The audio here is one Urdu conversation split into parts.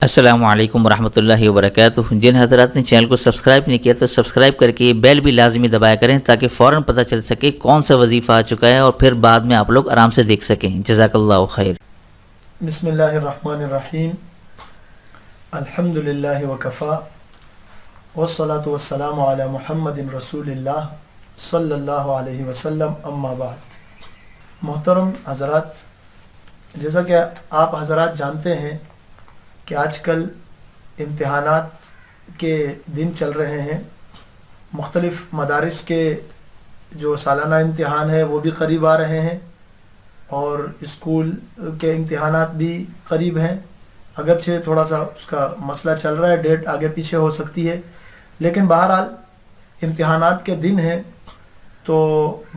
السلام علیکم ورحمۃ اللہ وبرکاتہ۔ جن حضرات نے چینل کو سبسکرائب نہیں کیا تو سبسکرائب کر کے بیل بھی لازمی دبایا کریں تاکہ فوراً پتہ چل سکے کون سا وظیفہ آ چکا ہے اور پھر بعد میں آپ لوگ آرام سے دیکھ سکیں۔ جزاک اللہ خیر۔ بسم اللہ الرحمن الرحیم۔ الحمد للہ وکفا والصلاة والسلام علی محمد رسول اللہ صلی اللہ علیہ وسلم، اما بعد۔ محترم حضرات، جیسا کہ آپ حضرات جانتے ہیں کہ آج کل امتحانات کے دن چل رہے ہیں۔ مختلف مدارس کے جو سالانہ امتحان ہے وہ بھی قریب آ رہے ہیں اور اسکول کے امتحانات بھی قریب ہیں، اگرچہ تھوڑا سا اس کا مسئلہ چل رہا ہے، ڈیٹ آگے پیچھے ہو سکتی ہے، لیکن بہرحال امتحانات کے دن ہیں تو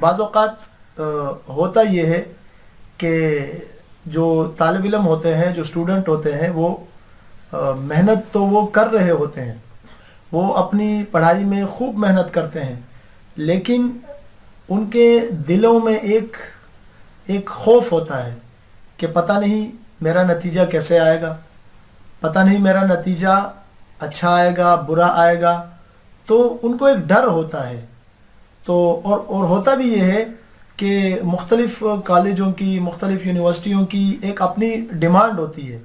بعض اوقات ہوتا یہ ہے کہ جو طالب علم ہوتے ہیں، جو اسٹوڈنٹ ہوتے ہیں، وہ محنت تو وہ کر رہے ہوتے ہیں، وہ اپنی پڑھائی میں خوب محنت کرتے ہیں، لیکن ان کے دلوں میں ایک خوف ہوتا ہے کہ پتہ نہیں میرا نتیجہ کیسے آئے گا، پتہ نہیں میرا نتیجہ اچھا آئے گا برا آئے گا، تو ان کو ایک ڈر ہوتا ہے۔ تو اور ہوتا بھی یہ ہے کہ مختلف کالجوں کی، مختلف یونیورسٹیوں کی ایک اپنی ڈیمانڈ ہوتی ہے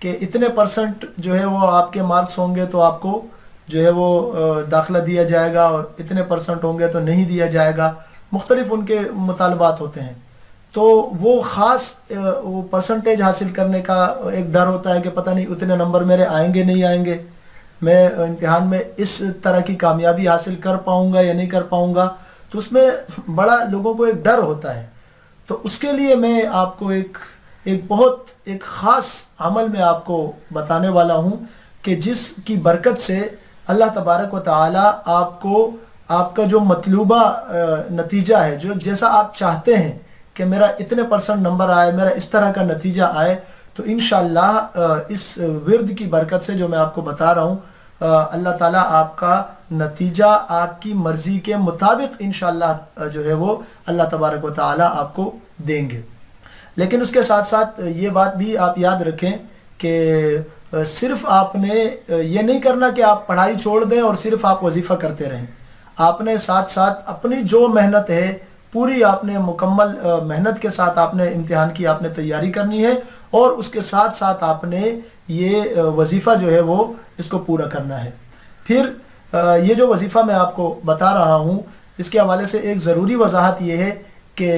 کہ اتنے پرسنٹ جو ہے وہ آپ کے مارکس ہوں گے تو آپ کو جو ہے وہ داخلہ دیا جائے گا، اور اتنے پرسنٹ ہوں گے تو نہیں دیا جائے گا۔ مختلف ان کے مطالبات ہوتے ہیں، تو وہ خاص وہ پرسنٹیج حاصل کرنے کا ایک ڈر ہوتا ہے کہ پتہ نہیں اتنے نمبر میرے آئیں گے نہیں آئیں گے، میں امتحان میں اس طرح کی کامیابی حاصل کر پاؤں گا یا نہیں کر پاؤں گا، تو اس میں بڑا لوگوں کو ایک ڈر ہوتا ہے۔ تو اس کے لیے میں آپ کو ایک خاص عمل میں آپ کو بتانے والا ہوں کہ جس کی برکت سے اللہ تبارک و تعالی آپ کو آپ کا جو مطلوبہ نتیجہ ہے، جو جیسا آپ چاہتے ہیں کہ میرا اتنے پرسنٹ نمبر آئے، میرا اس طرح کا نتیجہ آئے، تو انشاءاللہ اس ورد کی برکت سے جو میں آپ کو بتا رہا ہوں، اللہ تعالیٰ آپ کا نتیجہ آپ کی مرضی کے مطابق انشاءاللہ جو ہے وہ اللہ تبارک و تعالیٰ آپ کو دیں گے۔ لیکن اس کے ساتھ ساتھ یہ بات بھی آپ یاد رکھیں کہ صرف آپ نے یہ نہیں کرنا کہ آپ پڑھائی چھوڑ دیں اور صرف آپ وظیفہ کرتے رہیں۔ آپ نے ساتھ ساتھ اپنی جو محنت ہے پوری آپ نے مکمل محنت کے ساتھ آپ نے امتحان کی آپ نے تیاری کرنی ہے، اور اس کے ساتھ ساتھ آپ نے یہ وظیفہ جو ہے وہ اس کو پورا کرنا ہے۔ پھر یہ جو وظیفہ میں آپ کو بتا رہا ہوں، اس کے حوالے سے ایک ضروری وضاحت یہ ہے کہ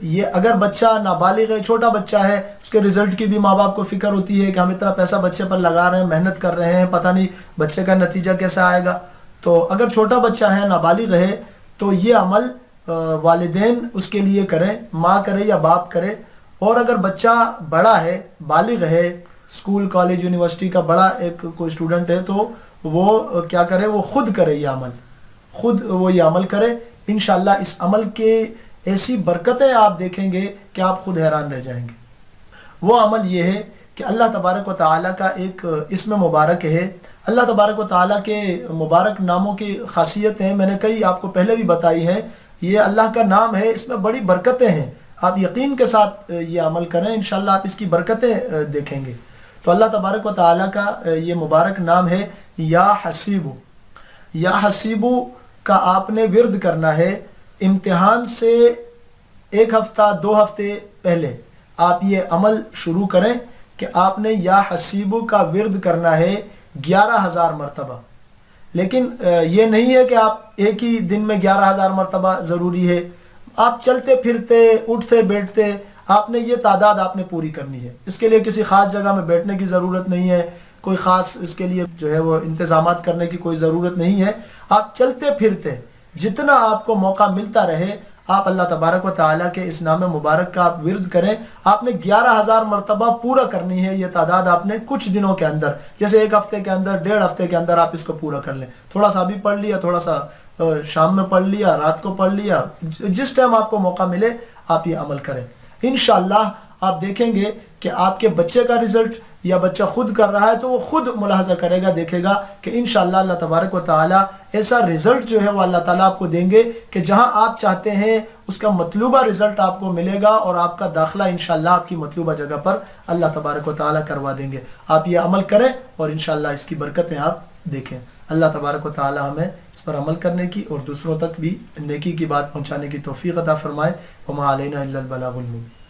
یہ اگر بچہ نابالغ ہے، چھوٹا بچہ ہے، اس کے رزلٹ کی بھی ماں باپ کو فکر ہوتی ہے کہ ہم اتنا پیسہ بچے پر لگا رہے ہیں، محنت کر رہے ہیں، پتہ نہیں بچے کا نتیجہ کیسا آئے گا۔ تو اگر چھوٹا بچہ ہے، نابالغ ہے، تو یہ عمل والدین اس کے لیے کریں، ماں کرے یا باپ کرے۔ اور اگر بچہ بڑا ہے، بالغ ہے، اسکول کالج یونیورسٹی کا بڑا ایک کوئی اسٹوڈنٹ ہے، تو وہ کیا کرے، وہ خود کرے، یہ عمل خود وہ یہ عمل کرے۔ انشاءاللہ اس عمل کے ایسی برکتیں آپ دیکھیں گے کہ آپ خود حیران رہ جائیں گے۔ وہ عمل یہ ہے کہ اللہ تبارک و تعالیٰ کا ایک اسم مبارک ہے۔ اللہ تبارک و تعالیٰ کے مبارک ناموں کی خاصیتیں میں نے کئی آپ کو پہلے بھی بتائی ہیں۔ یہ اللہ کا نام ہے، اس میں بڑی برکتیں ہیں، آپ یقین کے ساتھ یہ عمل کریں، انشاءاللہ آپ اس کی برکتیں دیکھیں گے۔ تو اللہ تبارک و تعالیٰ کا یہ مبارک نام ہے یا حسیبو۔ یا حسیبو کا آپ نے ورد کرنا ہے امتحان سے 1 ہفتہ 2 ہفتے پہلے۔ آپ یہ عمل شروع کریں کہ آپ نے یا حسیبو کا ورد کرنا ہے 11,000 مرتبہ۔ لیکن یہ نہیں ہے کہ آپ ایک ہی دن میں 11,000 مرتبہ ضروری ہے، آپ چلتے پھرتے اٹھتے بیٹھتے آپ نے یہ تعداد آپ نے پوری کرنی ہے۔ اس کے لیے کسی خاص جگہ میں بیٹھنے کی ضرورت نہیں ہے، کوئی خاص اس کے لیے جو ہے وہ انتظامات کرنے کی کوئی ضرورت نہیں ہے۔ آپ چلتے پھرتے جتنا آپ کو موقع ملتا رہے، آپ اللہ تبارک و تعالیٰ کے اس نام مبارک کا آپ ورد کریں۔ آپ نے 11,000 مرتبہ پورا کرنی ہے، یہ تعداد آپ نے کچھ دنوں کے اندر، جیسے 1 ہفتے کے اندر، 1.5 ہفتے کے اندر آپ اس کو پورا کر لیں۔ تھوڑا سا ابھی پڑھ لیا، تھوڑا سا شام میں پڑھ لیا، رات کو پڑھ لیا، جس ٹائم آپ کو موقع ملے آپ یہ عمل کریں۔ انشاءاللہ آپ دیکھیں گے کہ آپ کے بچے کا رزلٹ یا بچہ خود کر رہا ہے تو وہ خود ملاحظہ کرے گا، دیکھے گا کہ انشاءاللہ اللہ تبارک و تعالی ایسا رزلٹ جو ہے وہ اللہ تعالیٰ آپ کو دیں گے کہ جہاں آپ چاہتے ہیں اس کا مطلوبہ رزلٹ آپ کو ملے گا، اور آپ کا داخلہ انشاءاللہ آپ کی مطلوبہ جگہ پر اللہ تبارک و تعالی کروا دیں گے۔ آپ یہ عمل کریں اور انشاءاللہ اس کی برکتیں آپ دیکھیں۔ اللہ تبارک و تعالی ہمیں اس پر عمل کرنے کی اور دوسروں تک بھی نیکی کی بات پہنچانے کی توفیق عطا فرمائے۔ وما علینا الا البلاغ المبین۔